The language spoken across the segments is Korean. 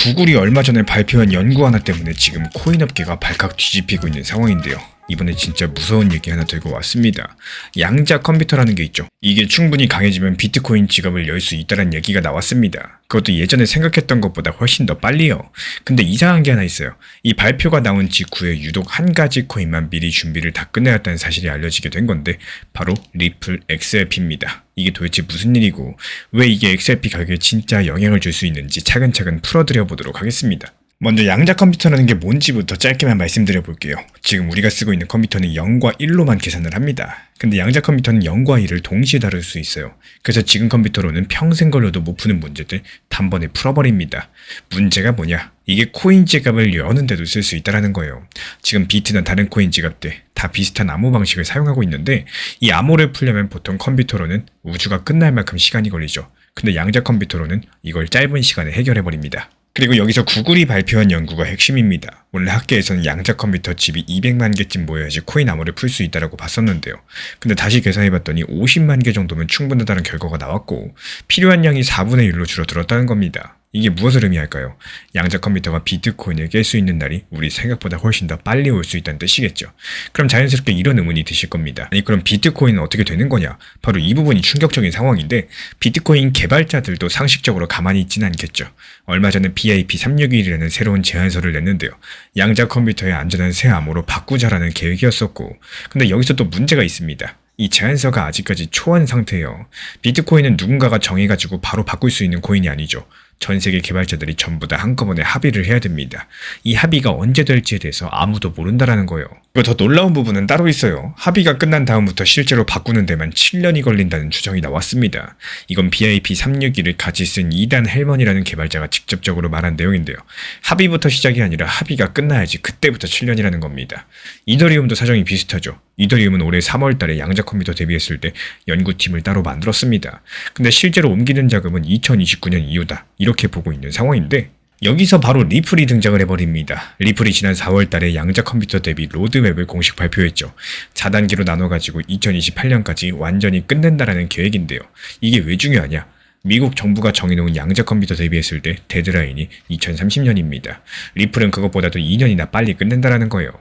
구글이 얼마 전에 발표한 연구 하나 때문에 지금 코인 업계가 발칵 뒤집히고 있는 상황인데요. 이번에 진짜 무서운 얘기 하나 들고 왔습니다. 양자 컴퓨터라는 게 있죠. 이게 충분히 강해지면 비트코인 지갑을 열 수 있다는 얘기가 나왔습니다. 그것도 예전에 생각했던 것보다 훨씬 더 빨리요. 근데 이상한 게 하나 있어요. 이 발표가 나온 직후에 유독 한 가지 코인만 미리 준비를 다 끝내왔다는 사실이 알려지게 된 건데 바로 리플 XRP입니다. 이게 도대체 무슨 일이고 왜 이게 XRP 가격에 진짜 영향을 줄 수 있는지 차근차근 풀어드려 보도록 하겠습니다. 먼저 양자 컴퓨터라는 게 뭔지부터 짧게만 말씀드려 볼게요. 지금 우리가 쓰고 있는 컴퓨터는 0과 1로만 계산을 합니다. 근데 양자 컴퓨터는 0과 1을 동시에 다룰 수 있어요. 그래서 지금 컴퓨터로는 평생 걸려도 못 푸는 문제들 단번에 풀어버립니다. 문제가 뭐냐? 이게 코인 지갑을 여는데도 쓸 수 있다는 거예요. 지금 비트나 다른 코인 지갑들 다 비슷한 암호 방식을 사용하고 있는데 이 암호를 풀려면 보통 컴퓨터로는 우주가 끝날 만큼 시간이 걸리죠. 근데 양자 컴퓨터로는 이걸 짧은 시간에 해결해버립니다. 그리고 여기서 구글이 발표한 연구가 핵심입니다. 원래 학계에서는 양자 컴퓨터 칩이 200만 개쯤 모여야지 코인 암호를 풀 수 있다고 봤었는데요. 근데 다시 계산해봤더니 50만 개 정도면 충분하다는 결과가 나왔고 필요한 양이 4분의 1로 줄어들었다는 겁니다. 이게 무엇을 의미할까요? 양자 컴퓨터가 비트코인을 깰 수 있는 날이 우리 생각보다 훨씬 더 빨리 올 수 있다는 뜻이겠죠. 그럼 자연스럽게 이런 의문이 드실 겁니다. 아니 그럼 비트코인은 어떻게 되는 거냐? 바로 이 부분이 충격적인 상황인데 비트코인 개발자들도 상식적으로 가만히 있지는 않겠죠. 얼마 전에 BIP361이라는 새로운 제안서를 냈는데요. 양자 컴퓨터의 안전한 새 암호로 바꾸자라는 계획이었었고 근데 여기서 또 문제가 있습니다. 이 제안서가 아직까지 초안 상태예요. 비트코인은 누군가가 정해가지고 바로 바꿀 수 있는 코인이 아니죠. 전 세계 개발자들이 전부 다 한꺼번에 합의를 해야 됩니다. 이 합의가 언제 될지에 대해서 아무도 모른다라는 거예요. 그리고 더 놀라운 부분은 따로 있어요. 합의가 끝난 다음부터 실제로 바꾸는 데만 7년이 걸린다는 추정이 나왔습니다. 이건 BIP361을 같이 쓴 이단 헬먼이라는 개발자가 직접적으로 말한 내용인데요. 합의부터 시작이 아니라 합의가 끝나야지 그때부터 7년이라는 겁니다. 이더리움도 사정이 비슷하죠. 이더리움은 올해 3월 달에 양자 컴퓨터 데뷔했을 때 연구팀을 따로 만들었습니다. 근데 실제로 옮기는 작업은 2029년 이후다. 이렇게 보고 있는 상황인데 여기서 바로 리플이 등장을 해버립니다. 리플이 지난 4월 달에 양자 컴퓨터 대비 로드맵을 공식 발표했죠. 4단계로 나눠가지고 2028년까지 완전히 끝낸다라는 계획인데요. 이게 왜 중요하냐? 미국 정부가 정해놓은 양자 컴퓨터 대비했을 때 데드라인이 2030년입니다. 리플은 그것보다도 2년이나 빨리 끝낸다라는 거예요.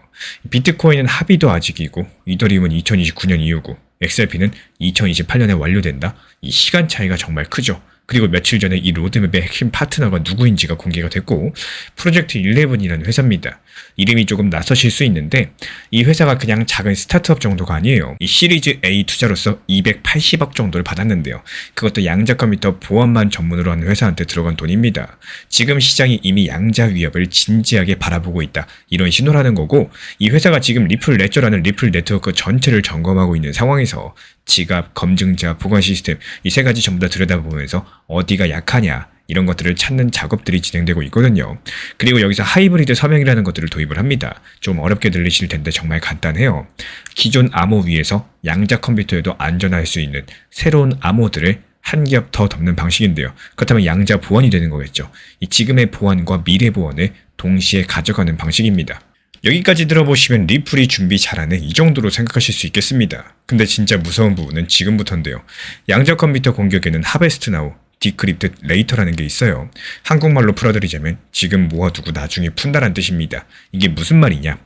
비트코인은 합의도 아직이고 이더리움은 2029년 이후고 XRP는 2028년에 완료된다? 이 시간 차이가 정말 크죠. 그리고 며칠 전에 이 로드맵의 핵심 파트너가 누구인지가 공개가 됐고 프로젝트 11이라는 회사입니다. 이름이 조금 낯서실 수 있는데 이 회사가 그냥 작은 스타트업 정도가 아니에요. 이 시리즈 A 투자로서 280억 정도를 받았는데요. 그것도 양자 컴퓨터 보안만 전문으로 하는 회사한테 들어간 돈입니다. 지금 시장이 이미 양자 위협을 진지하게 바라보고 있다. 이런 신호라는 거고 이 회사가 지금 리플 레저라는 리플 네트워크 전체를 점검하고 있는 상황에서 지갑, 검증자, 보관 시스템 이 세 가지 전부 다 들여다보면서 어디가 약하냐 이런 것들을 찾는 작업들이 진행되고 있거든요. 그리고 여기서 하이브리드 서명이라는 것들을 도입을 합니다. 좀 어렵게 들리실 텐데 정말 간단해요. 기존 암호 위에서 양자 컴퓨터에도 안전할 수 있는 새로운 암호들을 한 겹 더 덮는 방식인데요. 그렇다면 양자 보안이 되는 거겠죠. 이 지금의 보안과 미래 보안을 동시에 가져가는 방식입니다. 여기까지 들어보시면 리플이 준비 잘하네 이 정도로 생각하실 수 있겠습니다. 근데 진짜 무서운 부분은 지금부터인데요. 양자 컴퓨터 공격에는 하베스트 나우, 디크립트 레이터라는 게 있어요. 한국말로 풀어드리자면 지금 모아두고 나중에 푼다란 뜻입니다. 이게 무슨 말이냐?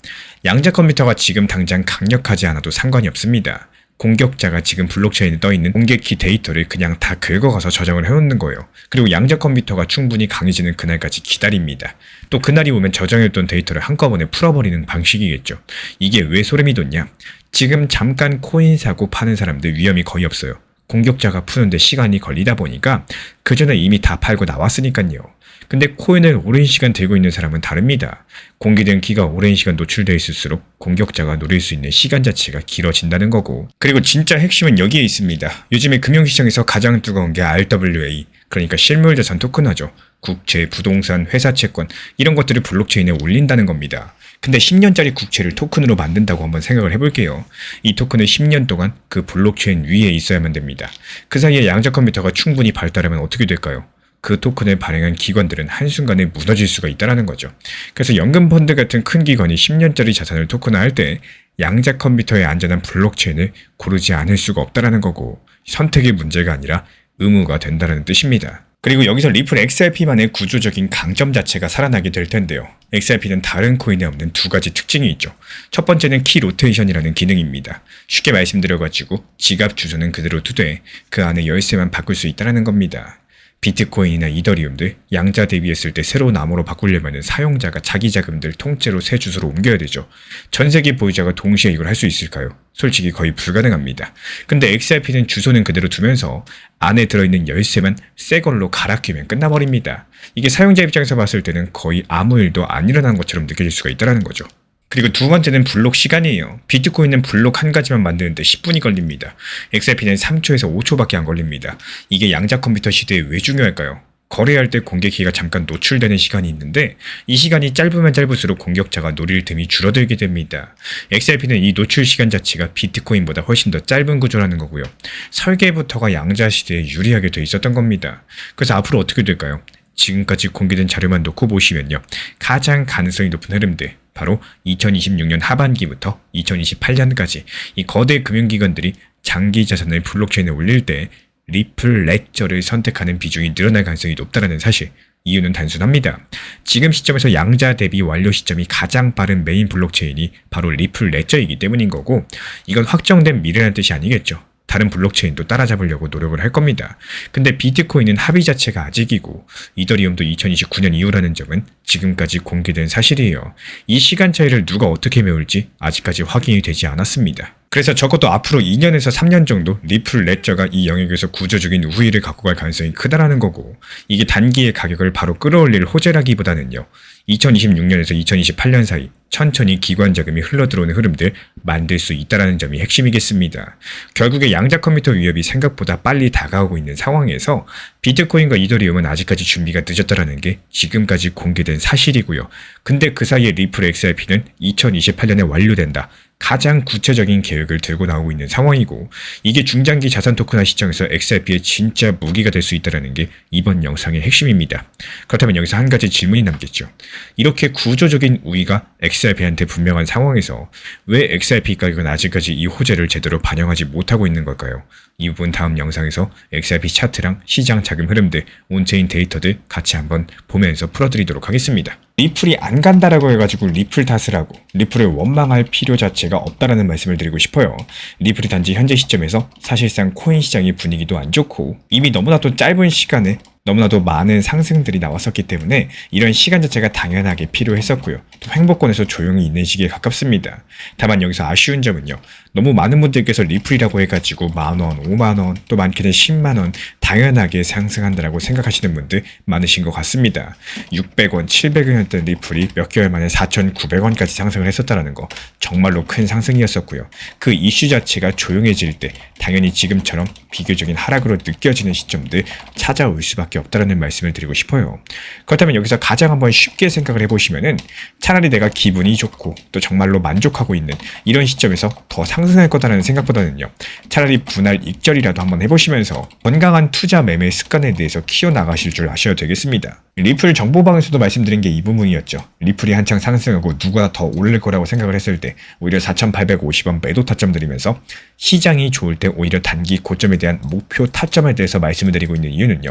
양자 컴퓨터가 지금 당장 강력하지 않아도 상관이 없습니다. 공격자가 지금 블록체인에 떠있는 공격키 데이터를 그냥 다 긁어가서 저장을 해놓는 거예요. 그리고 양자 컴퓨터가 충분히 강해지는 그날까지 기다립니다. 또 그날이 오면 저장해뒀던 데이터를 한꺼번에 풀어버리는 방식이겠죠. 이게 왜 소름이 돋냐? 지금 잠깐 코인 사고 파는 사람들 위험이 거의 없어요. 공격자가 푸는데 시간이 걸리다 보니까 그 전에 이미 다 팔고 나왔으니까요. 근데 코인을 오랜 시간 들고 있는 사람은 다릅니다. 공개된 키가 오랜 시간 노출되어 있을수록 공격자가 노릴 수 있는 시간 자체가 길어진다는 거고 그리고 진짜 핵심은 여기에 있습니다. 요즘에 금융시장에서 가장 뜨거운 게 RWA 그러니까 실물자산 토큰화죠. 국채, 부동산, 회사 채권 이런 것들을 블록체인에 올린다는 겁니다. 근데 10년짜리 국채를 토큰으로 만든다고 한번 생각을 해볼게요. 이 토큰은 10년 동안 그 블록체인 위에 있어야만 됩니다. 그 사이에 양자 컴퓨터가 충분히 발달하면 어떻게 될까요? 그 토큰을 발행한 기관들은 한순간에 무너질 수가 있다는 거죠. 그래서 연금펀드 같은 큰 기관이 10년짜리 자산을 토큰화할 때 양자 컴퓨터의 안전한 블록체인을 고르지 않을 수가 없다는 거고 선택의 문제가 아니라 의무가 된다는 뜻입니다. 그리고 여기서 리플 XRP만의 구조적인 강점 자체가 살아나게 될 텐데요. XRP는 다른 코인에 없는 두 가지 특징이 있죠. 첫 번째는 키 로테이션이라는 기능입니다. 쉽게 말씀드려가지고 지갑 주소는 그대로 두되 그 안에 열쇠만 바꿀 수 있다는 겁니다. 비트코인이나 이더리움들 양자 대비했을 때 새로운 암호로 바꾸려면 사용자가 자기 자금들 통째로 새 주소로 옮겨야 되죠. 전 세계 보유자가 동시에 이걸 할 수 있을까요? 솔직히 거의 불가능합니다. 근데 XRP는 주소는 그대로 두면서 안에 들어있는 열쇠만 새 걸로 갈아 끼우면 끝나버립니다. 이게 사용자 입장에서 봤을 때는 거의 아무 일도 안 일어난 것처럼 느껴질 수가 있다는 거죠. 그리고 두 번째는 블록 시간이에요. 비트코인은 블록 한 가지만 만드는데 10분이 걸립니다. XRP는 3초에서 5초밖에 안 걸립니다. 이게 양자 컴퓨터 시대에 왜 중요할까요? 거래할 때 공격기가 잠깐 노출되는 시간이 있는데 이 시간이 짧으면 짧을수록 공격자가 노릴 틈이 줄어들게 됩니다. XRP는 이 노출 시간 자체가 비트코인보다 훨씬 더 짧은 구조라는 거고요. 설계부터가 양자 시대에 유리하게 돼 있었던 겁니다. 그래서 앞으로 어떻게 될까요? 지금까지 공개된 자료만 놓고 보시면요. 가장 가능성이 높은 흐름들, 바로 2026년 하반기부터 2028년까지 이 거대 금융기관들이 장기 자산을 블록체인에 올릴 때 리플 레저를 선택하는 비중이 늘어날 가능성이 높다는 사실. 이유는 단순합니다. 지금 시점에서 양자 대비 완료 시점이 가장 빠른 메인 블록체인이 바로 리플 레저이기 때문인 거고, 이건 확정된 미래라는 뜻이 아니겠죠. 다른 블록체인도 따라잡으려고 노력을 할 겁니다. 근데 비트코인은 합의 자체가 아직이고 이더리움도 2029년 이후라는 점은 지금까지 공개된 사실이에요. 이 시간 차이를 누가 어떻게 메울지 아직까지 확인이 되지 않았습니다. 그래서 적어도 앞으로 2년에서 3년 정도 리플 레저가 이 영역에서 구조적인 우위를 갖고 갈 가능성이 크다라는 거고, 이게 단기의 가격을 바로 끌어올릴 호재라기보다는요. 2026년에서 2028년 사이 천천히 기관 자금이 흘러들어오는 흐름들 만들 수 있다는 점이 핵심이겠습니다. 결국에 양자 컴퓨터 위협이 생각보다 빨리 다가오고 있는 상황에서 비트코인과 이더리움은 아직까지 준비가 늦었다는 게 지금까지 공개된 사실이고요. 근데 그 사이에 리플 XRP는 2028년에 완료된다. 가장 구체적인 계획을 들고 나오고 있는 상황이고, 이게 중장기 자산 토큰화 시장에서 XRP의 진짜 무기가 될 수 있다는 게 이번 영상의 핵심입니다. 그렇다면 여기서 한 가지 질문이 남겠죠. 이렇게 구조적인 우위가 XRP한테 분명한 상황에서 왜 XRP 가격은 아직까지 이 호재를 제대로 반영하지 못하고 있는 걸까요? 이 부분 다음 영상에서 XRP 차트랑 시장 자금 흐름들, 온체인 데이터들 같이 한번 보면서 풀어드리도록 하겠습니다. 리플이 안 간다라고 해가지고 리플 탓을 하고 리플을 원망할 필요 자체가 없다라는 말씀을 드리고 싶어요. 리플이 단지 현재 시점에서 사실상 코인 시장의 분위기도 안 좋고 이미 너무나도 짧은 시간에 너무나도 많은 상승들이 나왔었기 때문에 이런 시간 자체가 당연하게 필요했었고요. 또 행보권에서 조용히 있는 시기에 가깝습니다. 다만 여기서 아쉬운 점은요. 너무 많은 분들께서 리플이라고 해가지고 만원, 5만원, 또 많게는 10만원 당연하게 상승한다라고 생각하시는 분들 많으신 것 같습니다. 600원, 700원이었던 리플이 몇 개월 만에 4,900원까지 상승을 했었다는 거 정말로 큰 상승이었었고요. 그 이슈 자체가 조용해질 때 당연히 지금처럼 비교적인 하락으로 느껴지는 시점들 찾아올 수밖에 없다라는 말씀을 드리고 싶어요. 그렇다면 여기서 가장 한번 쉽게 생각을 해보시면은 차라리 내가 기분이 좋고 또 정말로 만족하고 있는 이런 시점에서 더 상승할 거다라는 생각보다는요. 차라리 분할 익절이라도 한번 해보시면서 건강한 투자 매매 습관에 대해서 키워나가실 줄 아셔야 되겠습니다. 리플 정보방에서도 말씀드린 게 이 부분이었죠. 리플이 한창 상승하고 누가 더 오를 거라고 생각을 했을 때 오히려 4,850원 매도 타점 드리면서 시장이 좋을 때 오히려 단기 고점에 대한 목표 타점에 대해서 말씀을 드리고 있는 이유는요.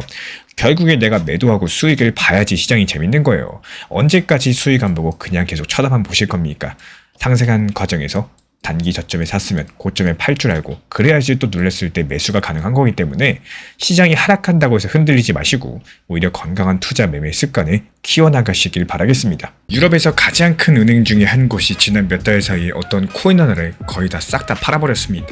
결국에 내가 매도하고 수익을 봐야지 시장이 재밌는 거예요. 언제까지 수익 안 보고 그냥 계속 쳐다만 보실 겁니까? 상승한 과정에서 단기 저점에 샀으면 고점에 팔 줄 알고 그래야지 또 눌렸을 때 매수가 가능한 거기 때문에 시장이 하락한다고 해서 흔들리지 마시고 오히려 건강한 투자 매매 습관을 키워나가시길 바라겠습니다. 유럽에서 가장 큰 은행 중에 한 곳이 지난 몇 달 사이에 어떤 코인 하나를 거의 다 싹 다 팔아버렸습니다.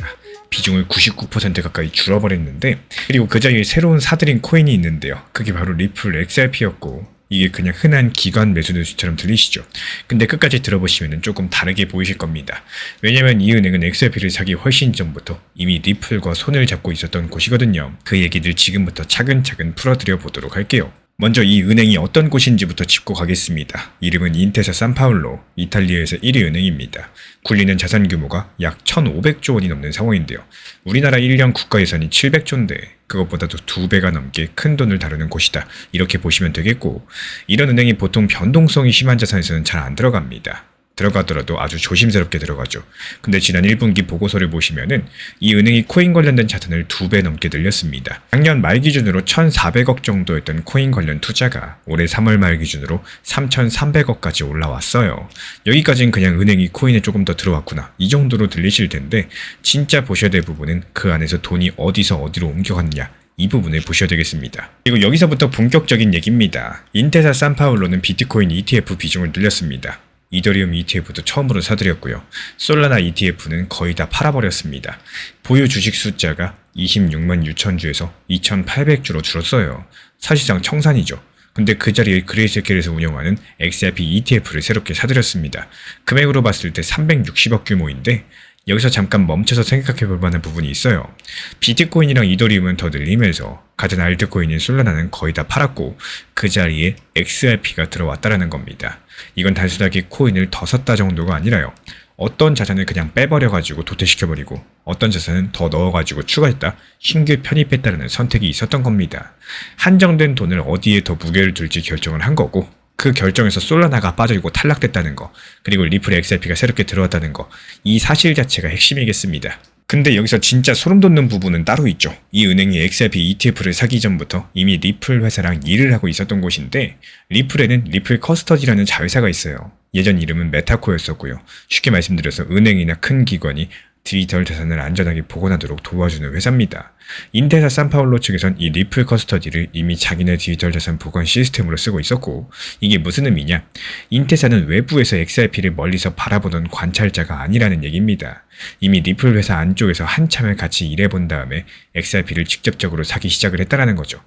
비중을 99% 가까이 줄어버렸는데, 그리고 그 자리에 새로운 사들인 코인이 있는데요. 그게 바로 리플 XRP였고 이게 그냥 흔한 기관 매수 뉴스처럼 들리시죠? 근데 끝까지 들어보시면 조금 다르게 보이실 겁니다. 왜냐면 이 은행은 XRP를 사기 훨씬 전부터 이미 리플과 손을 잡고 있었던 곳이거든요. 그 얘기들 지금부터 차근차근 풀어드려 보도록 할게요. 먼저 이 은행이 어떤 곳인지부터 짚고 가겠습니다. 이름은 인테사 산파울로, 이탈리아에서 1위 은행입니다. 굴리는 자산 규모가 약 1,500조 원이 넘는 상황인데요. 우리나라 1년 국가 예산이 700조인데 그것보다도 2배가 넘게 큰 돈을 다루는 곳이다. 이렇게 보시면 되겠고, 이런 은행이 보통 변동성이 심한 자산에서는 잘 안 들어갑니다. 들어가더라도 아주 조심스럽게 들어가죠. 근데 지난 1분기 보고서를 보시면은 이 은행이 코인 관련된 자산을 2배 넘게 늘렸습니다. 작년 말 기준으로 1,400억 정도였던 코인 관련 투자가 올해 3월 말 기준으로 3,300억까지 올라왔어요. 여기까지는 그냥 은행이 코인에 조금 더 들어왔구나, 이 정도로 들리실 텐데, 진짜 보셔야 될 부분은 그 안에서 돈이 어디서 어디로 옮겨갔느냐, 이 부분을 보셔야 되겠습니다. 그리고 여기서부터 본격적인 얘기입니다. 인테사 산파울로는 비트코인 ETF 비중을 늘렸습니다. 이더리움 ETF도 처음으로 사들였고요. 솔라나 ETF는 거의 다 팔아버렸습니다. 보유 주식 숫자가 26만 6천 주에서 2,800주로 줄었어요. 사실상 청산이죠. 근데 그 자리에 그레이스케일에서 운영하는 XRP ETF를 새롭게 사들였습니다. 금액으로 봤을 때 360억 규모인데, 여기서 잠깐 멈춰서 생각해 볼 만한 부분이 있어요. 비트코인이랑 이더리움은 더 늘리면서 같은 알트코인인 솔라나는 거의 다 팔았고, 그 자리에 XRP가 들어왔다라는 겁니다. 이건 단순하게 코인을 더 샀다 정도가 아니라요. 어떤 자산을 그냥 빼버려가지고 도태시켜버리고, 어떤 자산은 더 넣어가지고 추가했다, 신규 편입했다라는 선택이 있었던 겁니다. 한정된 돈을 어디에 더 무게를 둘지 결정을 한 거고, 그 결정에서 솔라나가 빠져있고 탈락됐다는 거, 그리고 리플 XRP가 새롭게 들어왔다는 거, 이 사실 자체가 핵심이겠습니다. 근데 여기서 진짜 소름 돋는 부분은 따로 있죠. 이 은행이 XRP ETF를 사기 전부터 이미 리플 회사랑 일을 하고 있었던 곳인데, 리플에는 리플 커스터디라는 자회사가 있어요. 예전 이름은 메타코였었고요. 쉽게 말씀드려서 은행이나 큰 기관이 디지털 자산을 안전하게 보관하도록 도와주는 회사입니다. 인테사 산파울로 측에선 이 리플 커스터디를 이미 자기네 디지털 자산 보관 시스템으로 쓰고 있었고, 이게 무슨 의미냐? 인테사는 외부에서 XRP를 멀리서 바라보던 관찰자가 아니라는 얘기입니다. 이미 리플 회사 안쪽에서 한참을 같이 일해본 다음에 XRP를 직접적으로 사기 시작을 했다라는 거죠.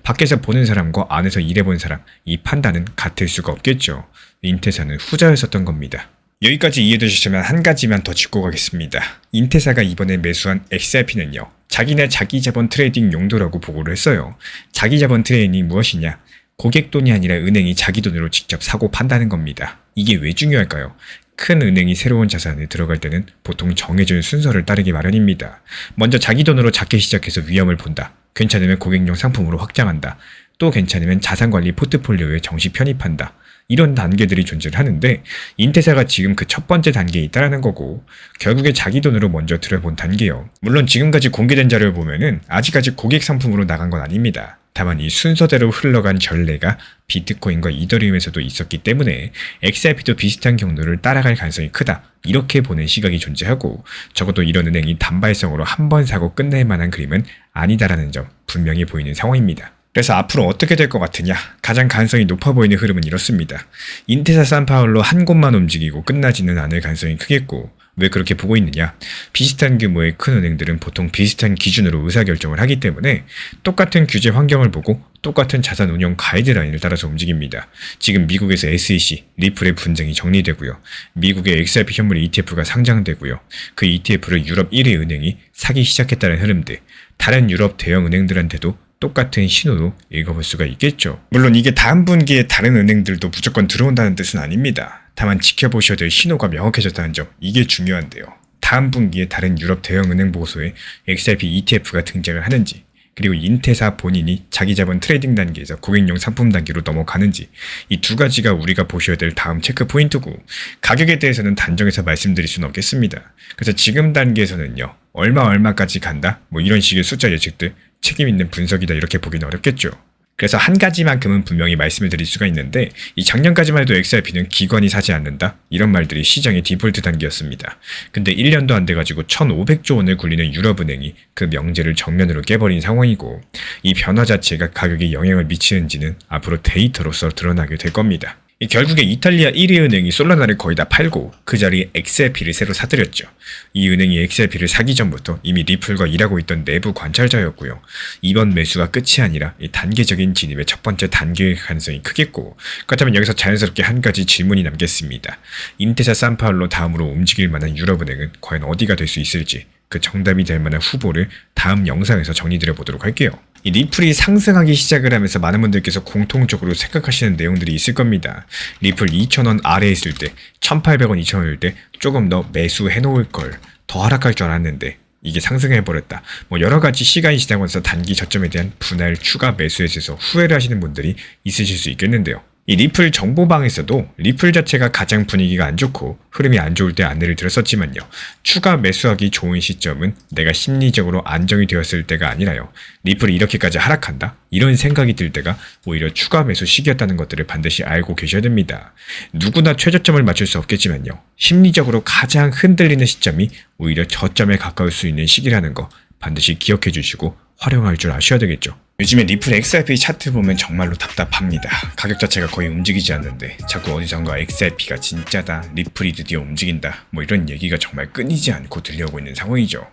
밖에서 보는 사람과 안에서 일해본 사람, 이 판단은 같을 수가 없겠죠. 인테사는 후자였었던 겁니다. 여기까지 이해되셨으면 한 가지만 더 짚고 가겠습니다. 인테사가 이번에 매수한 XRP는요, 자기네 자기자본 트레이딩 용도라고 보고를 했어요. 자기자본 트레이딩이 무엇이냐? 고객 돈이 아니라 은행이 자기 돈으로 직접 사고 판다는 겁니다. 이게 왜 중요할까요? 큰 은행이 새로운 자산에 들어갈 때는 보통 정해진 순서를 따르기 마련입니다. 먼저 자기 돈으로 작게 시작해서 위험을 본다. 괜찮으면 고객용 상품으로 확장한다. 또 괜찮으면 자산관리 포트폴리오에 정식 편입한다. 이런 단계들이 존재를 하는데, 인테사가 지금 그 첫 번째 단계에 있다라는 거고, 결국에 자기 돈으로 먼저 들어본 단계요. 물론 지금까지 공개된 자료를 보면은 아직까지 고객 상품으로 나간 건 아닙니다. 다만 이 순서대로 흘러간 전례가 비트코인과 이더리움에서도 있었기 때문에 XRP도 비슷한 경로를 따라갈 가능성이 크다, 이렇게 보는 시각이 존재하고, 적어도 이런 은행이 단발성으로 한 번 사고 끝낼 만한 그림은 아니다라는 점 분명히 보이는 상황입니다. 그래서 앞으로 어떻게 될 것 같으냐? 가장 가능성이 높아 보이는 흐름은 이렇습니다. 인테사 산파울로 한 곳만 움직이고 끝나지는 않을 가능성이 크겠고, 왜 그렇게 보고 있느냐? 비슷한 규모의 큰 은행들은 보통 비슷한 기준으로 의사결정을 하기 때문에 똑같은 규제 환경을 보고 똑같은 자산 운영 가이드라인을 따라서 움직입니다. 지금 미국에서 SEC, 리플의 분쟁이 정리되고요. 미국의 XRP 현물 ETF가 상장되고요. 그 ETF를 유럽 1위 은행이 사기 시작했다는 흐름들, 다른 유럽 대형 은행들한테도 똑같은 신호로 읽어볼 수가 있겠죠. 물론 이게 다음 분기에 다른 은행들도 무조건 들어온다는 뜻은 아닙니다. 다만 지켜보셔야 될 신호가 명확해졌다는 점, 이게 중요한데요. 다음 분기에 다른 유럽 대형 은행 보고서에 XRP ETF가 등장을 하는지, 그리고 인테사 본인이 자기 자본 트레이딩 단계에서 고객용 상품 단계로 넘어가는지, 이 두 가지가 우리가 보셔야 될 다음 체크 포인트고, 가격에 대해서는 단정해서 말씀드릴 수는 없겠습니다. 그래서 지금 단계에서는요, 얼마까지 간다? 이런 식의 숫자 예측들, 책임 있는 분석이다, 이렇게 보기는 어렵겠죠. 그래서 한 가지만큼은 분명히 말씀을 드릴 수가 있는데, 이 작년까지만 해도 XRP는 기관이 사지 않는다, 이런 말들이 시장의 디폴트 단계였습니다. 근데 1년도 안 돼가지고 1,500조 원을 굴리는 유럽은행이 그 명제를 정면으로 깨버린 상황이고, 이 변화 자체가 가격에 영향을 미치는지는 앞으로 데이터로서 드러나게 될 겁니다. 결국에 이탈리아 1위 은행이 솔라나를 거의 다 팔고 그 자리에 XRP를 새로 사들였죠. 이 은행이 XRP를 사기 전부터 이미 리플과 일하고 있던 내부 관찰자였고요. 이번 매수가 끝이 아니라 이 단계적인 진입의 첫 번째 단계의 가능성이 크겠고, 그렇다면 여기서 자연스럽게 한 가지 질문이 남겠습니다. 인테사 산파울로 다음으로 움직일 만한 유럽은행은 과연 어디가 될 수 있을지, 그 정답이 될 만한 후보를 다음 영상에서 정리드려 보도록 할게요. 이 리플이 상승하기 시작을 하면서 많은 분들께서 공통적으로 생각하시는 내용들이 있을 겁니다. 리플 2,000원 아래에 있을 때, 1,800원, 2,000원일 때 조금 더 매수해 놓을 걸, 더 하락할 줄 알았는데 이게 상승해버렸다. 여러 가지 시간이 지나면서 단기 저점에 대한 분할 추가 매수에 있어서 후회를 하시는 분들이 있으실 수 있겠는데요. 이 리플 정보방에서도 리플 자체가 가장 분위기가 안 좋고 흐름이 안 좋을 때 안내를 드렸었지만요. 추가 매수하기 좋은 시점은 내가 심리적으로 안정이 되었을 때가 아니라요. 리플이 이렇게까지 하락한다? 이런 생각이 들 때가 오히려 추가 매수 시기였다는 것들을 반드시 알고 계셔야 됩니다. 누구나 최저점을 맞출 수 없겠지만요. 심리적으로 가장 흔들리는 시점이 오히려 저점에 가까울 수 있는 시기라는 거 반드시 기억해 주시고 활용할 줄 아셔야 되겠죠. 요즘에 리플 XRP 차트 보면 정말로 답답합니다. 가격 자체가 거의 움직이지 않는데 자꾸 어디선가 XRP가 진짜다, 리플이 드디어 움직인다, 뭐 이런 얘기가 정말 끊이지 않고 들려오고 있는 상황이죠.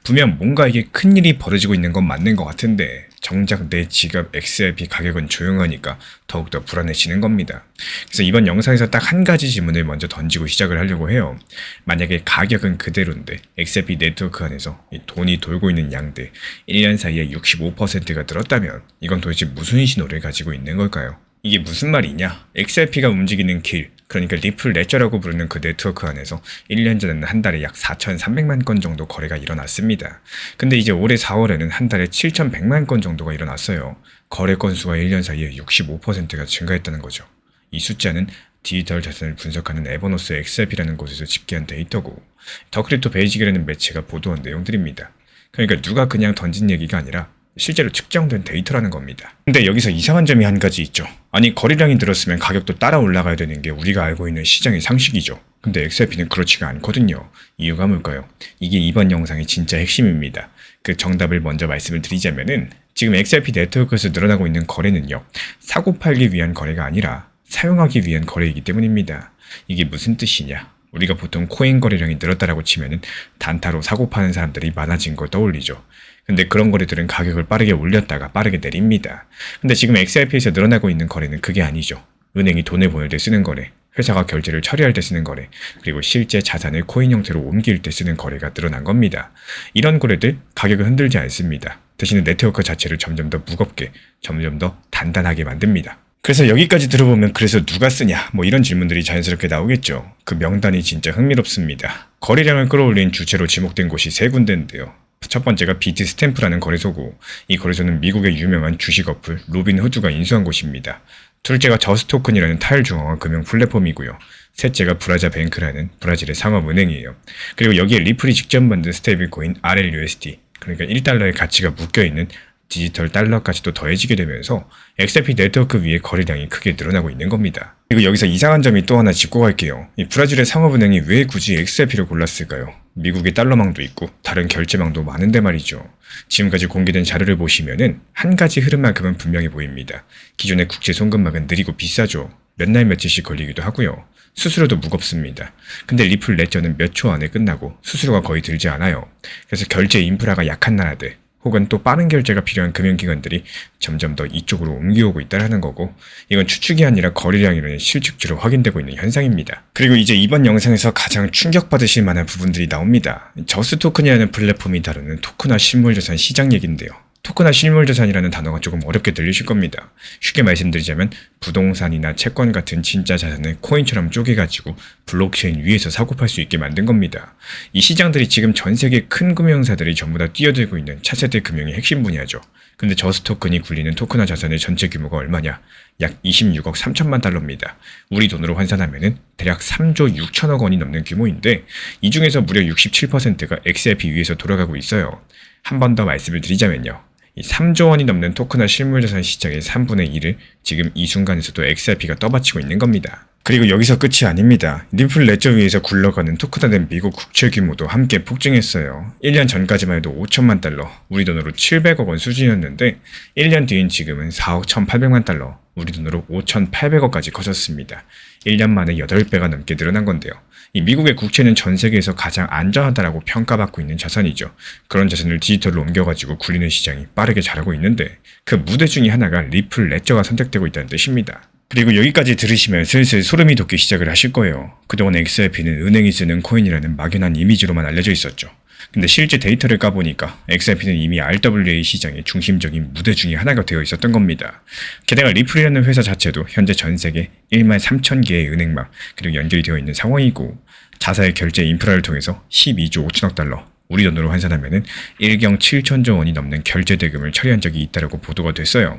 분명 뭔가 이게 큰일이 벌어지고 있는 건 맞는 것 같은데 정작 내 지갑 XRP 가격은 조용하니까 더욱더 불안해지는 겁니다. 그래서 이번 영상에서 딱 한 가지 질문을 먼저 던지고 시작을 하려고 해요. 만약에 가격은 그대로인데 XRP 네트워크 안에서 이 돈이 돌고 있는 양들 1년 사이에 65%가 들었다면 이건 도대체 무슨 신호를 가지고 있는 걸까요? 이게 무슨 말이냐? XRP가 움직이는 길, 그러니까 리플 레저라고 부르는 그 네트워크 안에서 1년 전에는 한 달에 약 4,300만 건 정도 거래가 일어났습니다. 근데 이제 올해 4월에는 한 달에 7,100만 건 정도가 일어났어요. 거래 건수가 1년 사이에 65%가 증가했다는 거죠. 이 숫자는 디지털 자산을 분석하는 에버노스 XRP라는 곳에서 집계한 데이터고 더크립토 베이직이라는 매체가 보도한 내용들입니다. 그러니까 누가 그냥 던진 얘기가 아니라 실제로 측정된 데이터라는 겁니다. 근데 여기서 이상한 점이 한 가지 있죠. 아니 거래량이 늘었으면 가격도 따라 올라가야 되는 게 우리가 알고 있는 시장의 상식이죠. 근데 XRP는 그렇지가 않거든요. 이유가 뭘까요? 이게 이번 영상의 진짜 핵심입니다. 그 정답을 먼저 말씀을 드리자면은 지금 XRP 네트워크에서 늘어나고 있는 거래는요. 사고 팔기 위한 거래가 아니라 사용하기 위한 거래이기 때문입니다. 이게 무슨 뜻이냐? 우리가 보통 코인 거래량이 늘었다라고 치면은 단타로 사고 파는 사람들이 많아진 걸 떠올리죠. 근데 그런 거래들은 가격을 빠르게 올렸다가 빠르게 내립니다. 근데 지금 XRP에서 늘어나고 있는 거래는 그게 아니죠. 은행이 돈을 보낼 때 쓰는 거래, 회사가 결제를 처리할 때 쓰는 거래, 그리고 실제 자산을 코인 형태로 옮길 때 쓰는 거래가 늘어난 겁니다. 이런 거래들 가격을 흔들지 않습니다. 대신에 네트워크 자체를 점점 더 무겁게, 점점 더 단단하게 만듭니다. 그래서 여기까지 들어보면 그래서 누가 쓰냐 뭐 이런 질문들이 자연스럽게 나오겠죠. 그 명단이 진짜 흥미롭습니다. 거래량을 끌어올린 주체로 지목된 곳이 세 군데인데요. 첫 번째가 비트 스탬프라는 거래소고 이 거래소는 미국의 유명한 주식 어플 로빈후드가 인수한 곳입니다. 둘째가 저스토큰이라는 탈중앙화 금융 플랫폼이고요. 셋째가 브라자뱅크라는 브라질의 상업은행이에요. 그리고 여기에 리플이 직접 만든 스테이블코인 RLUSD, 그러니까 1달러의 가치가 묶여있는 디지털 달러까지도 더해지게 되면서 XRP 네트워크 위에 거래량이 크게 늘어나고 있는 겁니다. 그리고 여기서 이상한 점이 또 하나 짚고 갈게요. 이 브라질의 상업은행이 왜 굳이 XRP를 골랐을까요? 미국의 달러망도 있고 다른 결제망도 많은데 말이죠. 지금까지 공개된 자료를 보시면은 한 가지 흐름만큼은 분명해 보입니다. 기존의 국제 송금망은 느리고 비싸죠. 몇 날 며칠씩 걸리기도 하고요. 수수료도 무겁습니다. 근데 리플 레저는 몇 초 안에 끝나고 수수료가 거의 들지 않아요. 그래서 결제 인프라가 약한 나라들 혹은 또 빠른 결제가 필요한 금융기관들이 점점 더 이쪽으로 옮겨오고 있다는 거고 이건 추측이 아니라 거래량이라는 실측치로 확인되고 있는 현상입니다. 그리고 이제 이번 영상에서 가장 충격받으실 만한 부분들이 나옵니다. 저스토큰이라는 플랫폼이 다루는 토크나 실물자산 시장 얘기인데요. 토크나 실물자산이라는 단어가 조금 어렵게 들리실 겁니다. 쉽게 말씀드리자면 부동산이나 채권 같은 진짜 자산을 코인처럼 쪼개가지고 블록체인 위에서 사고팔 수 있게 만든 겁니다. 이 시장들이 지금 전 세계 큰 금융사들이 전부 다 뛰어들고 있는 차세대 금융의 핵심 분야죠. 근데 저스토큰이 굴리는 토크나 자산의 전체 규모가 얼마냐? 약 26억 3천만 달러입니다. 우리 돈으로 환산하면은 대략 3조 6천억 원이 넘는 규모인데 이 중에서 무려 67%가 XRP 위에서 돌아가고 있어요. 한 번 더 말씀을 드리자면요. 이 3조 원이 넘는 토크나 실물자산 시장의 3분의 1을 지금 이 순간에서도 XRP가 떠받치고 있는 겁니다. 그리고 여기서 끝이 아닙니다. 리플 레저 위에서 굴러가는 토큰화된 미국 국채 규모도 함께 폭증했어요. 1년 전까지만 해도 5천만 달러, 우리 돈으로 700억 원 수준이었는데 1년 뒤인 지금은 4억 1,800만 달러, 우리 돈으로 5,800억까지 커졌습니다. 1년 만에 8배가 넘게 늘어난 건데요. 이 미국의 국채는 전 세계에서 가장 안전하다라고 평가받고 있는 자산이죠. 그런 자산을 디지털로 옮겨가지고 굴리는 시장이 빠르게 자라고 있는데 그 무대 중에 하나가 리플 레저가 선택되고 있다는 뜻입니다. 그리고 여기까지 들으시면 슬슬 소름이 돋기 시작을 하실 거예요. 그동안 XRP는 은행이 쓰는 코인이라는 막연한 이미지로만 알려져 있었죠. 근데 실제 데이터를 까보니까 XRP는 이미 RWA 시장의 중심적인 무대 중에 하나가 되어 있었던 겁니다. 게다가 리플이라는 회사 자체도 현재 전 세계 1만 3천 개의 은행망 그리고 연결이 되어 있는 상황이고 자사의 결제 인프라를 통해서 12조 5천억 달러, 우리 돈으로 환산하면은 1경 7천조 원이 넘는 결제 대금을 처리한 적이 있다고 보도가 됐어요.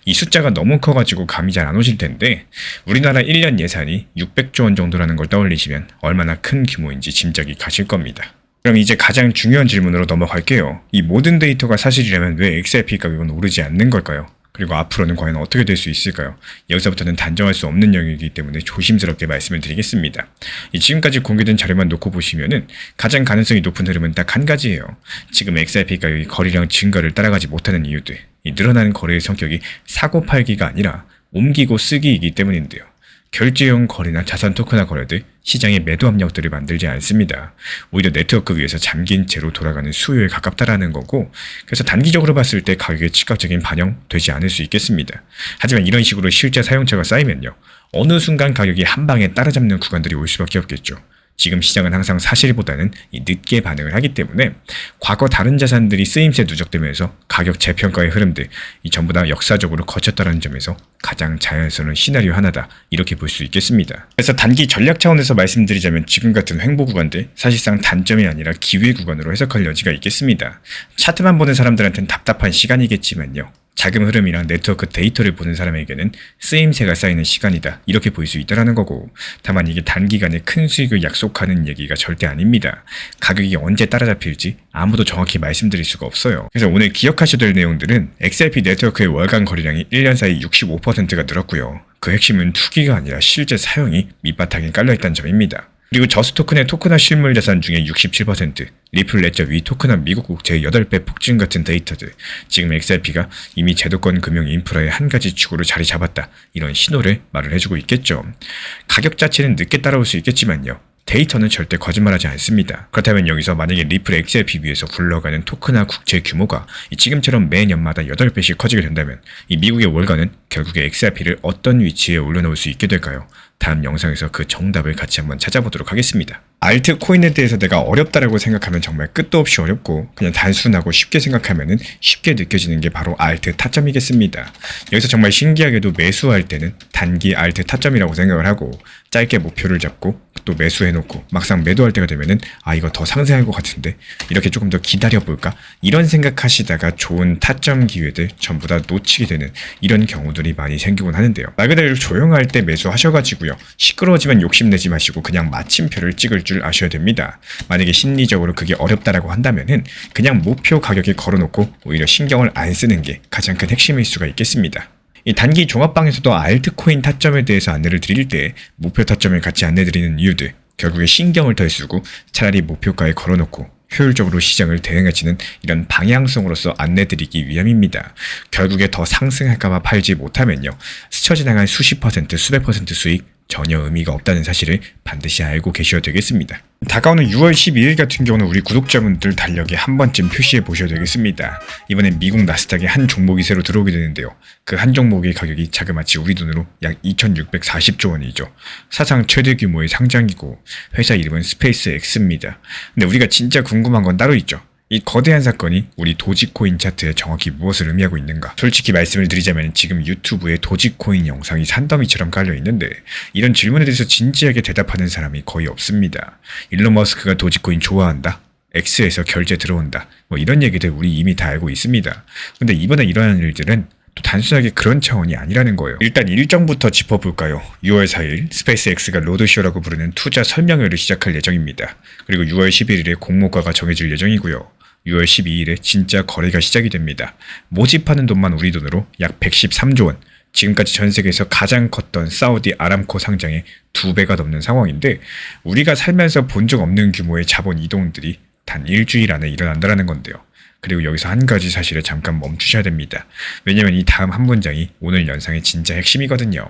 이 숫자가 너무 커가지고 감이 잘 안 오실 텐데 우리나라 1년 예산이 600조 원 정도라는 걸 떠올리시면 얼마나 큰 규모인지 짐작이 가실 겁니다. 그럼 이제 가장 중요한 질문으로 넘어갈게요. 이 모든 데이터가 사실이라면 왜 XRP 가격은 오르지 않는 걸까요? 그리고 앞으로는 과연 어떻게 될 수 있을까요? 여기서부터는 단정할 수 없는 영역이기 때문에 조심스럽게 말씀을 드리겠습니다. 지금까지 공개된 자료만 놓고 보시면은 가장 가능성이 높은 흐름은 딱 한 가지예요. 지금 XRP 가격이 거래량 증가를 따라가지 못하는 이유들. 이 늘어나는 거래의 성격이 사고 팔기가 아니라 옮기고 쓰기이기 때문인데요. 결제용 거래나 자산 토큰화 거래들, 시장의 매도 압력들을 만들지 않습니다. 오히려 네트워크 위에서 잠긴 채로 돌아가는 수요에 가깝다라는 거고, 그래서 단기적으로 봤을 때 가격에 즉각적인 반영되지 않을 수 있겠습니다. 하지만 이런 식으로 실제 사용자가 쌓이면요, 어느 순간 가격이 한 방에 따라잡는 구간들이 올 수밖에 없겠죠. 지금 시장은 항상 사실보다는 늦게 반응을 하기 때문에 과거 다른 자산들이 쓰임새 누적되면서 가격 재평가의 흐름들 전부 다 역사적으로 거쳤다는 점에서 가장 자연스러운 시나리오 하나다 이렇게 볼 수 있겠습니다. 그래서 단기 전략 차원에서 말씀드리자면 지금 같은 횡보 구간들 사실상 단점이 아니라 기회 구간으로 해석할 여지가 있겠습니다. 차트만 보는 사람들한테는 답답한 시간이겠지만요. 자금 흐름이랑 네트워크 데이터를 보는 사람에게는 쓰임새가 쌓이는 시간이다 이렇게 볼 수 있다는 거고, 다만 이게 단기간에 큰 수익을 약속하는 얘기가 절대 아닙니다. 가격이 언제 따라잡힐지 아무도 정확히 말씀드릴 수가 없어요. 그래서 오늘 기억하셔야 될 내용들은 XRP 네트워크의 월간 거래량이 1년 사이 65%가 늘었고요. 그 핵심은 투기가 아니라 실제 사용이 밑바탕에 깔려있다는 점입니다. 그리고 저수 토큰의 토큰화 실물 자산 중에 67%, 리플 레저 위 토큰화 미국 국채 8배 폭증 같은 데이터들, 지금 XRP가 이미 제도권 금융 인프라의 한 가지 축으로 자리 잡았다, 이런 신호를 말을 해주고 있겠죠. 가격 자체는 늦게 따라올 수 있겠지만요. 데이터는 절대 거짓말하지 않습니다. 그렇다면 여기서 만약에 리플 XRP 위에서 굴러가는 토큰화 국채 규모가 지금처럼 매년마다 8배씩 커지게 된다면 이 미국의 월가는 결국에 XRP를 어떤 위치에 올려놓을 수 있게 될까요? 다음 영상에서 그 정답을 같이 한번 찾아보도록 하겠습니다. 알트 코인에 대해서 내가 어렵다라고 생각하면 정말 끝도 없이 어렵고, 그냥 단순하고 쉽게 생각하면 쉽게 느껴지는 게 바로 알트 타점이겠습니다. 여기서 정말 신기하게도 매수할 때는 단기 알트 타점이라고 생각을 하고 짧게 목표를 잡고 또 매수해놓고 막상 매도할 때가 되면은 이거 더 상승할 것 같은데 이렇게 조금 더 기다려볼까? 이런 생각하시다가 좋은 타점 기회들 전부 다 놓치게 되는 이런 경우들이 많이 생기곤 하는데요. 말 그대로 조용할 때 매수하셔가지고요, 시끄러워지면 욕심내지 마시고 그냥 마침표를 찍을 줄 아셔야 됩니다. 만약에 심리적으로 그게 어렵다라고 한다면은 그냥 목표 가격에 걸어놓고 오히려 신경을 안 쓰는 게 가장 큰 핵심일 수가 있겠습니다. 이 단기 종합방에서도 알트코인 타점에 대해서 안내를 드릴 때 목표 타점을 같이 안내드리는 이유들, 결국에 신경을 덜 쓰고 차라리 목표가에 걸어놓고 효율적으로 시장을 대응하시는 이런 방향성으로서 안내드리기 위함입니다. 결국에 더 상승할까봐 팔지 못하면요, 스쳐 지나간 수십 퍼센트, 수백 퍼센트 수익 전혀 의미가 없다는 사실을 반드시 알고 계셔야 되겠습니다. 다가오는 6월 12일 같은 경우는 우리 구독자분들 달력에 한 번쯤 표시해 보셔야 되겠습니다. 이번엔 미국 나스닥에 한 종목이 새로 들어오게 되는데요. 그 한 종목의 가격이 자그마치 우리 돈으로 약 2,640조 원이죠. 사상 최대 규모의 상장이고 회사 이름은 스페이스 X입니다. 근데 우리가 진짜 궁금한 건 따로 있죠. 이 거대한 사건이 우리 도지코인 차트에 정확히 무엇을 의미하고 있는가? 솔직히 말씀을 드리자면 지금 유튜브에 도지코인 영상이 산더미처럼 깔려 있는데 이런 질문에 대해서 진지하게 대답하는 사람이 거의 없습니다. 일론 머스크가 도지코인 좋아한다? X에서 결제 들어온다? 이런 얘기들 우리 이미 다 알고 있습니다. 근데 이번에 일어나는 일들은 또 단순하게 그런 차원이 아니라는 거예요. 일단 일정부터 짚어볼까요? 6월 4일 스페이스X가 로드쇼라고 부르는 투자 설명회를 시작할 예정입니다. 그리고 6월 11일에 공모가가 정해질 예정이고요. 6월 12일에 진짜 거래가 시작이 됩니다. 모집하는 돈만 우리 돈으로 약 113조 원. 지금까지 전 세계에서 가장 컸던 사우디 아람코 상장의 2배가 넘는 상황인데 우리가 살면서 본 적 없는 규모의 자본 이동들이 단 일주일 안에 일어난다는 건데요. 그리고 여기서 한 가지 사실에 잠깐 멈추셔야 됩니다. 왜냐면 이 다음 한 문장이 오늘 영상의 진짜 핵심이거든요.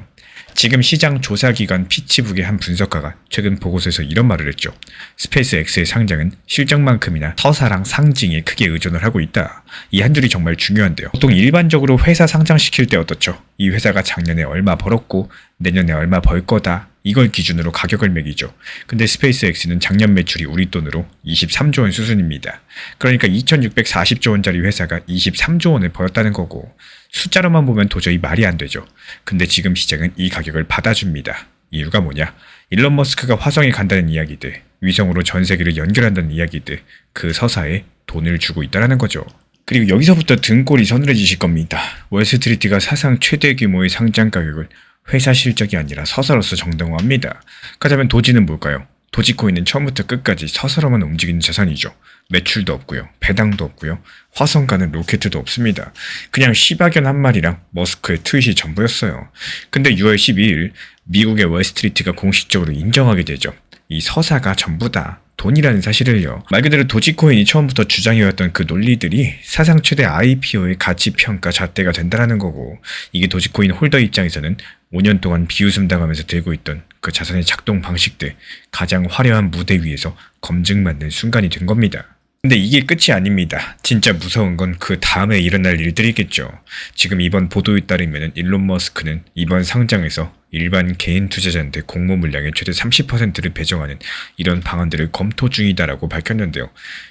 지금 시장 조사기관 피치북의 한 분석가가 최근 보고서에서 이런 말을 했죠. 스페이스X의 상장은 실적만큼이나 터사랑 상징에 크게 의존을 하고 있다. 이 한 줄이 정말 중요한데요. 보통 일반적으로 회사 상장시킬 때 어떻죠? 이 회사가 작년에 얼마 벌었고 내년에 얼마 벌 거다. 이걸 기준으로 가격을 매기죠. 근데 스페이스X는 작년 매출이 우리 돈으로 23조 원 수준입니다. 그러니까 2,640조 원짜리 회사가 23조 원을 벌었다는 거고 숫자로만 보면 도저히 말이 안 되죠. 근데 지금 시장은 이 가격을 받아줍니다. 이유가 뭐냐? 일론 머스크가 화성에 간다는 이야기들, 위성으로 전 세계를 연결한다는 이야기들, 그 서사에 돈을 주고 있다는 거죠. 그리고 여기서부터 등골이 서늘해지실 겁니다. 월스트리트가 사상 최대 규모의 상장 가격을 회사 실적이 아니라 서사로서 정당화합니다. 그렇다면 도지는 뭘까요? 도지코인은 처음부터 끝까지 서사로만 움직이는 자산이죠. 매출도 없고요. 배당도 없고요. 화성 가는 로켓도 없습니다. 그냥 시바견 한 마리랑 머스크의 트윗이 전부였어요. 근데 6월 12일 미국의 월스트리트가 공식적으로 인정하게 되죠. 이 서사가 전부다. 돈이라는 사실을요. 말 그대로 도지코인이 처음부터 주장해왔던 그 논리들이 사상 최대 IPO의 가치평가 잣대가 된다는 거고, 이게 도지코인 홀더 입장에서는 5년 동안 비웃음 당하면서 들고 있던 그 자산의 작동 방식들, 가장 화려한 무대 위에서 검증받는 순간이 된 겁니다. 근데 이게 끝이 아닙니다. 진짜 무서운 건 그 다음에 일어날 일들이겠죠. 지금 이번 보도에 따르면 일론 머스크는 이번 상장에서 일반 개인 투자자한테 공모 물량의 최대 30%를 배정하는 이런 방안들을 검토 중이다라고 밝혔는데요.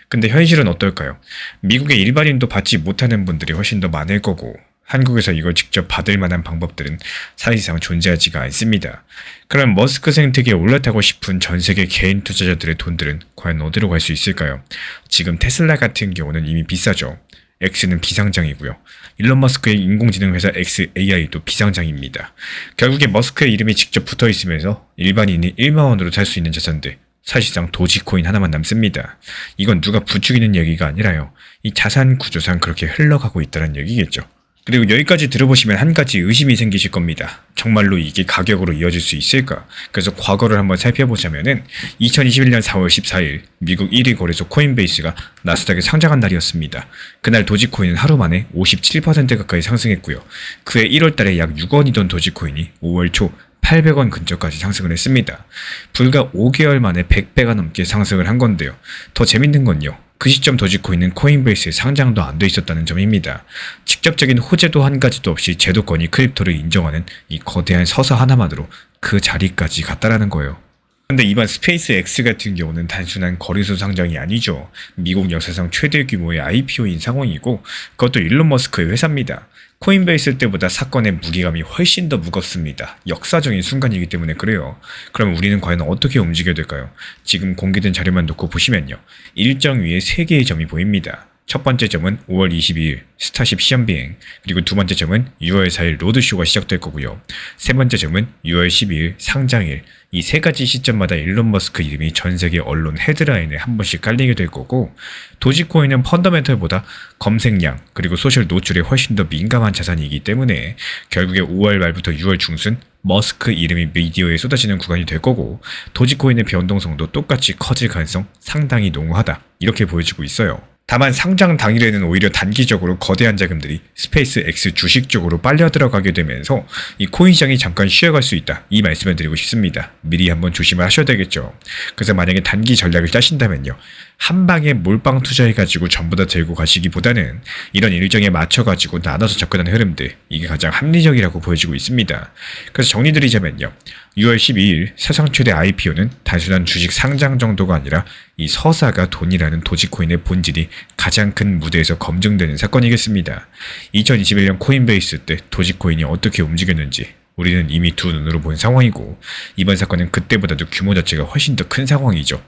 근데 현실은 어떨까요? 미국의 일반인도 받지 못하는 분들이 훨씬 더 많을 거고, 한국에서 이걸 직접 받을 만한 방법들은 사실상 존재하지가 않습니다. 그럼 머스크 생태계에 올라타고 싶은 전 세계 개인 투자자들의 돈들은 과연 어디로 갈 수 있을까요? 지금 테슬라 같은 경우는 이미 비싸죠. X는 비상장이고요. 일론 머스크의 인공지능 회사 XAI도 비상장입니다. 결국에 머스크의 이름이 직접 붙어 있으면서 일반인이 1만 원으로 살 수 있는 자산들, 사실상 도지코인 하나만 남습니다. 이건 누가 부추기는 얘기가 아니라요. 이 자산 구조상 그렇게 흘러가고 있다는 얘기겠죠. 그리고 여기까지 들어보시면 한 가지 의심이 생기실 겁니다. 정말로 이게 가격으로 이어질 수 있을까? 그래서 과거를 한번 살펴보자면은 2021년 4월 14일 미국 1위 거래소 코인베이스가 나스닥에 상장한 날이었습니다. 그날 도지코인은 하루 만에 57% 가까이 상승했고요. 그해 1월 달에 약 6원이던 도지코인이 5월 초 800원 근처까지 상승을 했습니다. 불과 5개월 만에 100배가 넘게 상승을 한 건데요. 더 재밌는 건요. 그 시점 도지코인은 코인베이스에 상장도 안 돼 있었다는 점입니다. 직접적인 호재도 한 가지도 없이 제도권이 크립토를 인정하는 이 거대한 서사 하나만으로 그 자리까지 갔다라는 거예요. 근데 이번 스페이스 X 같은 경우는 단순한 거래소 상장이 아니죠. 미국 역사상 최대 규모의 IPO인 상황이고, 그것도 일론 머스크의 회사입니다. 코인베이스 때보다 사건의 무게감이 훨씬 더 무겁습니다. 역사적인 순간이기 때문에 그래요. 그럼 우리는 과연 어떻게 움직여야 될까요? 지금 공개된 자료만 놓고 보시면요. 일정 위에 3개의 점이 보입니다. 첫 번째 점은 5월 22일 스타쉽 시험비행, 그리고 두 번째 점은 6월 4일 로드쇼가 시작될 거고요. 세 번째 점은 6월 12일 상장일. 이 세 가지 시점마다 일론 머스크 이름이 전 세계 언론 헤드라인에 한 번씩 깔리게 될 거고, 도지코인은 펀더멘털보다 검색량 그리고 소셜 노출에 훨씬 더 민감한 자산이기 때문에 결국에 5월 말부터 6월 중순 머스크 이름이 미디어에 쏟아지는 구간이 될 거고, 도지코인의 변동성도 똑같이 커질 가능성 상당히 농후하다, 이렇게 보여지고 있어요. 다만 상장 당일에는 오히려 단기적으로 거대한 자금들이 스페이스 X 주식 쪽으로 빨려 들어가게 되면서 이 코인 시장이 잠깐 쉬어갈 수 있다, 이 말씀을 드리고 싶습니다. 미리 한번 조심을 하셔야 되겠죠. 그래서 만약에 단기 전략을 짜신다면요, 한 방에 몰빵 투자해가지고 전부 다 들고 가시기보다는 이런 일정에 맞춰가지고 나눠서 접근하는 흐름들, 이게 가장 합리적이라고 보여지고 있습니다. 그래서 정리드리자면요, 6월 12일 사상 최대 IPO는 단순한 주식 상장 정도가 아니라 이 서사가 돈이라는 도지코인의 본질이 가장 큰 무대에서 검증되는 사건이겠습니다. 2021년 코인베이스 때 도지코인이 어떻게 움직였는지 우리는 이미 두 눈으로 본 상황이고, 이번 사건은 그때보다도 규모 자체가 훨씬 더 큰 상황이죠.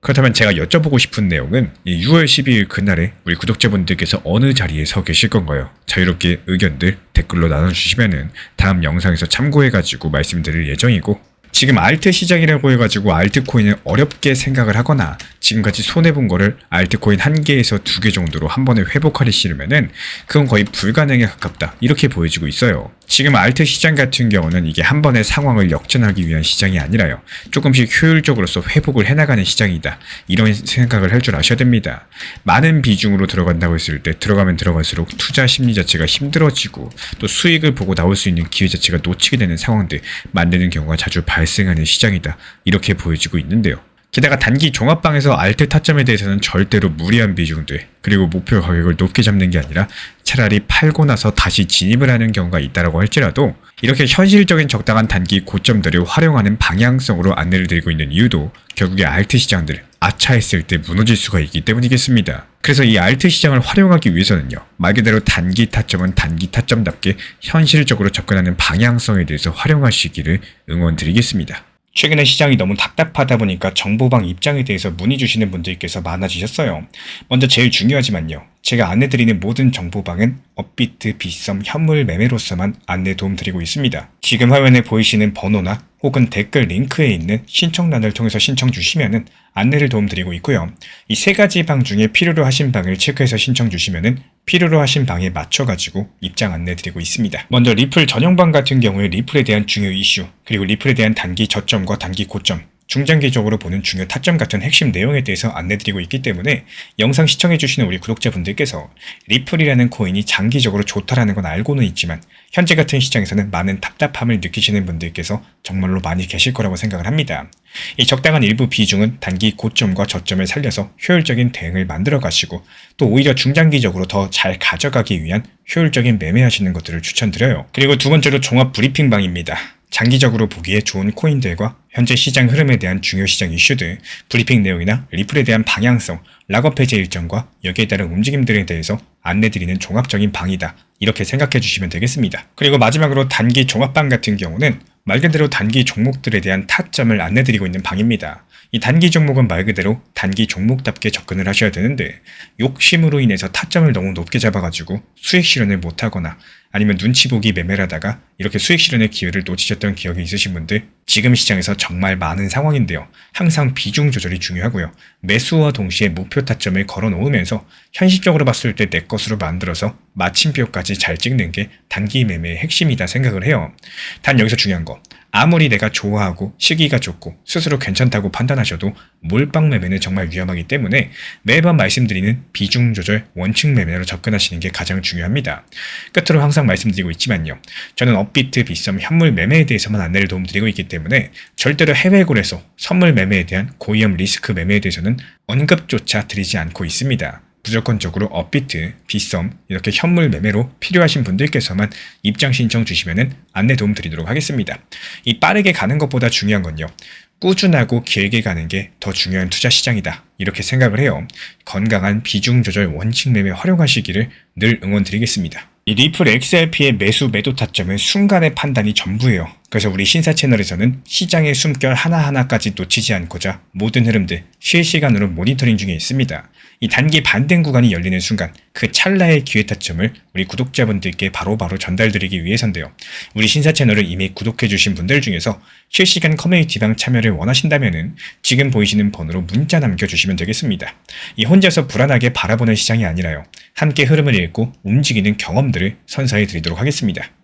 그렇다면 제가 여쭤보고 싶은 내용은 이 6월 12일 그날에 우리 구독자분들께서 어느 자리에 서 계실 건가요? 자유롭게 의견들 댓글로 나눠주시면은 다음 영상에서 참고해가지고 말씀드릴 예정이고, 지금 알트 시장이라고 해가지고 알트코인을 어렵게 생각을 하거나 지금까지 손해본 거를 알트코인 1개에서 2개 정도로 한 번에 회복하기 싫으면은 그건 거의 불가능에 가깝다, 이렇게 보여지고 있어요. 지금 알트 시장 같은 경우는 이게 한 번의 상황을 역전하기 위한 시장이 아니라요, 조금씩 효율적으로서 회복을 해나가는 시장이다, 이런 생각을 할 줄 아셔야 됩니다. 많은 비중으로 들어간다고 했을 때 들어가면 들어갈수록 투자 심리 자체가 힘들어지고 또 수익을 보고 나올 수 있는 기회 자체가 놓치게 되는 상황들 만드는 경우가 자주 발생하는 시장이다, 이렇게 보여지고 있는데요. 게다가 단기 종합방에서 알트 타점에 대해서는 절대로 무리한 비중들, 그리고 목표 가격을 높게 잡는 게 아니라 차라리 팔고 나서 다시 진입을 하는 경우가 있다라고 할지라도 이렇게 현실적인 적당한 단기 고점들을 활용하는 방향성으로 안내를 드리고 있는 이유도 결국에 알트 시장들 아차했을 때 무너질 수가 있기 때문이겠습니다. 그래서 이 알트 시장을 활용하기 위해서는요, 말 그대로 단기 타점은 단기 타점답게 현실적으로 접근하는 방향성에 대해서 활용하시기를 응원드리겠습니다. 최근에 시장이 너무 답답하다 보니까 정보방 입장에 대해서 문의 주시는 분들께서 많아지셨어요. 먼저 제일 중요하지만요. 제가 안내드리는 모든 정보방은 업비트, 빗썸, 현물 매매로서만 안내 도움드리고 있습니다. 지금 화면에 보이시는 번호나 혹은 댓글 링크에 있는 신청란을 통해서 신청 주시면은 안내를 도움드리고 있고요. 이 세 가지 방 중에 필요로 하신 방을 체크해서 신청 주시면은 필요로 하신 방에 맞춰가지고 입장 안내드리고 있습니다. 먼저 리플 전용방 같은 경우에 리플에 대한 중요 이슈, 그리고 리플에 대한 단기 저점과 단기 고점, 중장기적으로 보는 중요 타점 같은 핵심 내용에 대해서 안내드리고 있기 때문에 영상 시청해주시는 우리 구독자분들께서 리플이라는 코인이 장기적으로 좋다라는 건 알고는 있지만 현재 같은 시장에서는 많은 답답함을 느끼시는 분들께서 정말로 많이 계실 거라고 생각을 합니다. 이 적당한 일부 비중은 단기 고점과 저점을 살려서 효율적인 대응을 만들어 가시고 또 오히려 중장기적으로 더 잘 가져가기 위한 효율적인 매매하시는 것들을 추천드려요. 그리고 두 번째로 종합 브리핑방입니다. 장기적으로 보기에 좋은 코인들과 현재 시장 흐름에 대한 중요 시장 이슈들, 브리핑 내용이나 리플에 대한 방향성, 락업 해제 일정과 여기에 따른 움직임들에 대해서 안내드리는 종합적인 방이다. 이렇게 생각해 주시면 되겠습니다. 그리고 마지막으로 단기 종합방 같은 경우는 말 그대로 단기 종목들에 대한 타점을 안내드리고 있는 방입니다. 이 단기 종목은 말 그대로 단기 종목답게 접근을 하셔야 되는데 욕심으로 인해서 타점을 너무 높게 잡아가지고 수익 실현을 못하거나 아니면 눈치 보기 매매를 하다가 이렇게 수익 실현의 기회를 놓치셨던 기억이 있으신 분들 지금 시장에서 정말 많은 상황인데요. 항상 비중 조절이 중요하고요. 매수와 동시에 목표 타점을 걸어 놓으면서 현실적으로 봤을 때 내 것으로 만들어서 마침표까지 잘 찍는 게 단기 매매의 핵심이다 생각을 해요. 단 여기서 중요한 거. 아무리 내가 좋아하고 시기가 좋고 스스로 괜찮다고 판단하셔도 몰빵 매매는 정말 위험하기 때문에 매번 말씀드리는 비중 조절 원칙 매매로 접근하시는 게 가장 중요합니다. 끝으로 항상 말씀드리고 있지만요. 저는 업비트, 빗썸, 현물 매매에 대해서만 안내를 도움드리고 있기 때문에 절대로 해외골에서 선물 매매에 대한 고위험 리스크 매매에 대해서는 언급조차 드리지 않고 있습니다. 무조건적으로 업비트, 빗썸 이렇게 현물 매매로 필요하신 분들께서만 입장 신청 주시면은 안내 도움 드리도록 하겠습니다. 이 빠르게 가는 것보다 중요한 건요. 꾸준하고 길게 가는 게 더 중요한 투자 시장이다. 이렇게 생각을 해요. 건강한 비중 조절 원칙 매매 활용하시기를 늘 응원드리겠습니다. 이 리플 XRP의 매수 매도 타점은 순간의 판단이 전부예요. 그래서 우리 신사 채널에서는 시장의 숨결 하나하나까지 놓치지 않고자 모든 흐름들 실시간으로 모니터링 중에 있습니다. 이 단기 반등 구간이 열리는 순간 그 찰나의 기회 타점을 우리 구독자분들께 바로바로 전달드리기 위해서인데요. 우리 신사 채널을 이미 구독해주신 분들 중에서 실시간 커뮤니티방 참여를 원하신다면 지금 보이시는 번호로 문자 남겨주시면 되겠습니다. 이 혼자서 불안하게 바라보는 시장이 아니라요. 함께 흐름을 읽고 움직이는 경험들을 선사해 드리도록 하겠습니다.